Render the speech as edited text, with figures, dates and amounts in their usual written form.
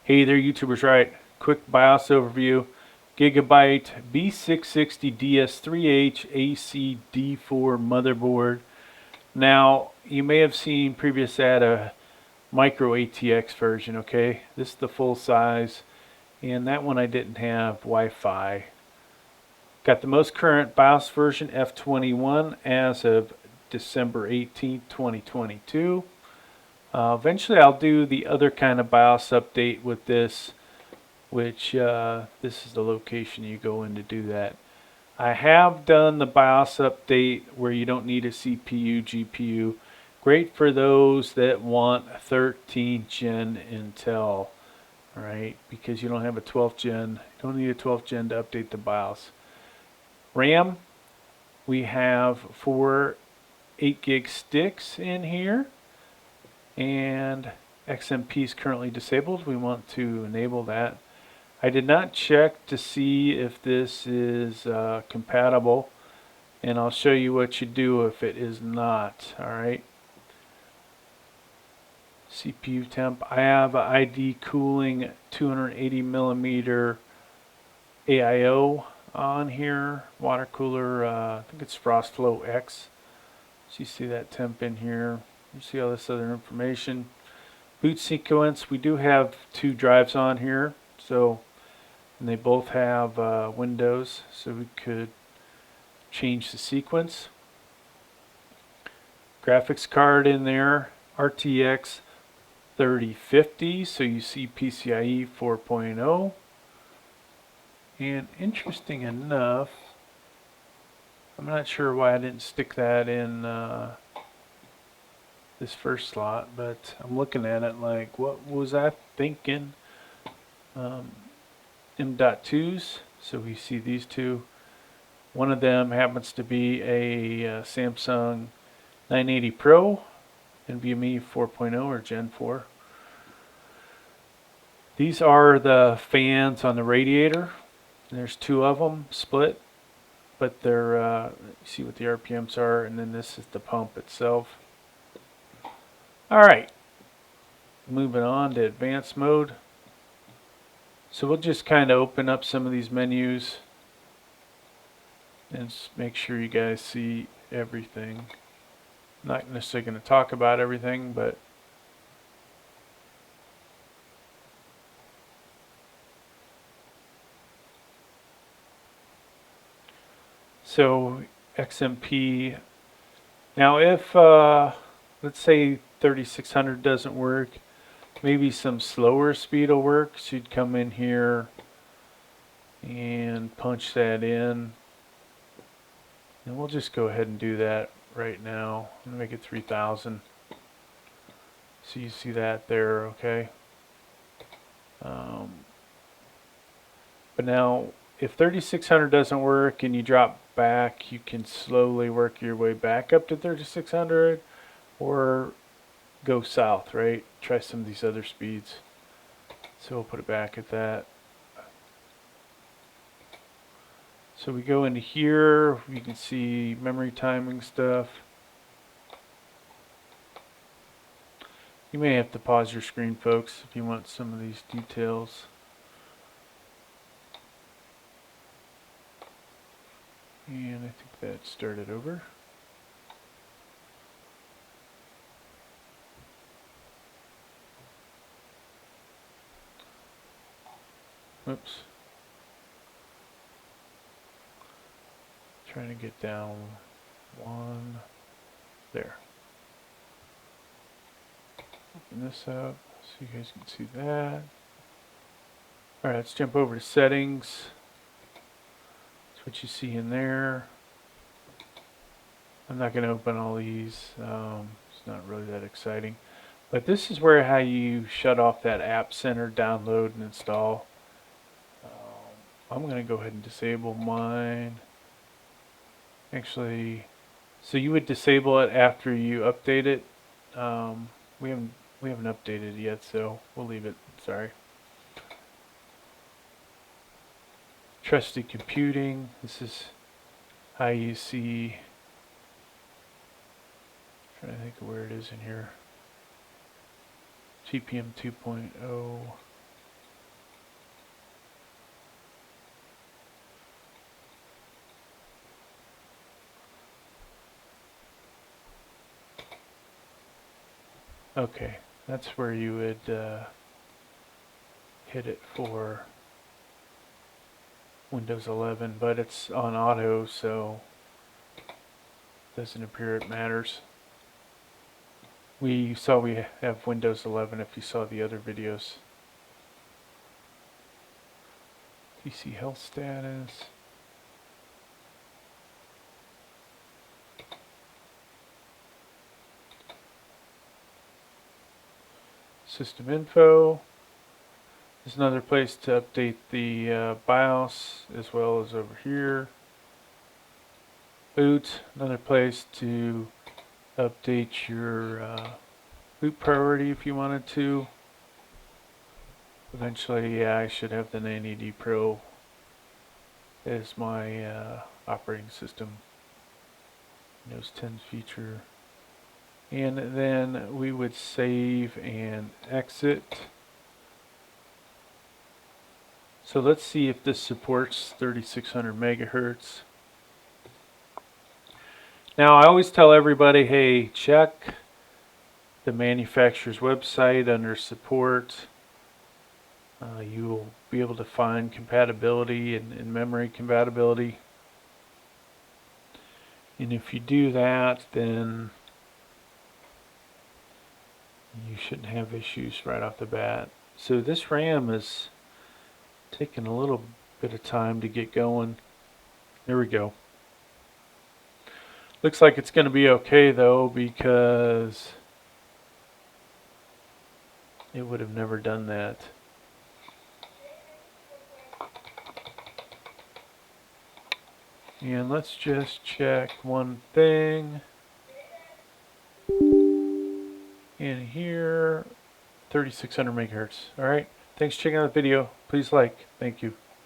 Hey there, YouTubers, right? Quick BIOS overview. Gigabyte B660 DS3H AC D4 motherboard. Now, you may have seen previous at a micro ATX version, okay? This is the full size, and that one I didn't have Wi-Fi. Got the most current BIOS version, F21, as of December 18th, 2022. Eventually I'll do the other kind of BIOS update with this, which this is the location you go in to do that. I have done the BIOS update where you don't need a CPU, GPU. Great for those that want 13th gen Intel, right? Because you don't have a 12th gen. You don't need a 12th gen to update the BIOS. RAM, we have 4 8 gig sticks in here, and XMP is currently disabled. We want to enable that. I did not check to see if this is compatible, and I'll show you what you do if it is not. Alright, CPU temp, I have a ID cooling 280 millimeter AIO on here, water cooler, I think it's FrostFlow X. So you see that temp in here, you see all this other information. Boot sequence, we do have 2 drives on here, so and they both have Windows, so we could change the sequence. Graphics card in there, RTX 3050, so you see PCIe 4.0. And interesting enough, I'm not sure why I didn't stick that in this first slot, but I'm looking at it like, what was I thinking? M.2s, so we see these two. One of them happens to be a Samsung 980 Pro NVMe 4.0 or Gen 4. These are the fans on the radiator. There's 2 of them split, but they're you see what the RPMs are, and then this is the pump itself. Alright, moving on to advanced mode. So we'll just kind of open up some of these menus and make sure you guys see everything. I'm not necessarily going to talk about everything, but so XMP. Now if let's say 3600 doesn't work, maybe some slower speed will work, so you'd come in here and punch that in, and we'll just go ahead and do that right now. I'm gonna make it 3000, so you see that there. Okay, but now if 3600 doesn't work and you drop back, you can slowly work your way back up to 3600 or go south, right? Try some of these other speeds. So we'll put it back at that. So we go into here, you can see memory timing stuff. You may have to pause your screen, folks, if you want some of these details. And I think that started over. Oops. Trying to get down one. There. Open this up so you guys can see that. Alright, let's jump over to settings. That's what you see in there. I'm not going to open all these. It's not really that exciting. But this is where how you shut off that App Center, download and install. I'm going to go ahead and disable mine. Actually, so you would disable it after you update it. We haven't updated it yet, so we'll leave it. Sorry. Trusted computing. This is how you see. I'm trying to think of where it is in here. GPM 2.0. Okay, that's where you would hit it for Windows 11, but it's on auto, so it doesn't appear it matters. We saw we have Windows 11 if you saw the other videos. PC health status. System info. There's another place to update the BIOS, as well as over here. Boot, another place to update your boot priority if you wanted to. Eventually, yeah, I should have the 980 Pro as my operating system. Windows 10 feature. And then we would save and exit. So let's see if this supports 3600 megahertz. Now I always tell everybody, hey, check the manufacturer's website under support. You will be able to find compatibility and memory compatibility. And if you do that, then you shouldn't have issues right off the bat. So this RAM is taking a little bit of time to get going. There we go. Looks like it's going to be okay though, because it would have never done that. And let's just check one thing. In here, 3600 megahertz. Alright, thanks for checking out the video. Please like. Thank you.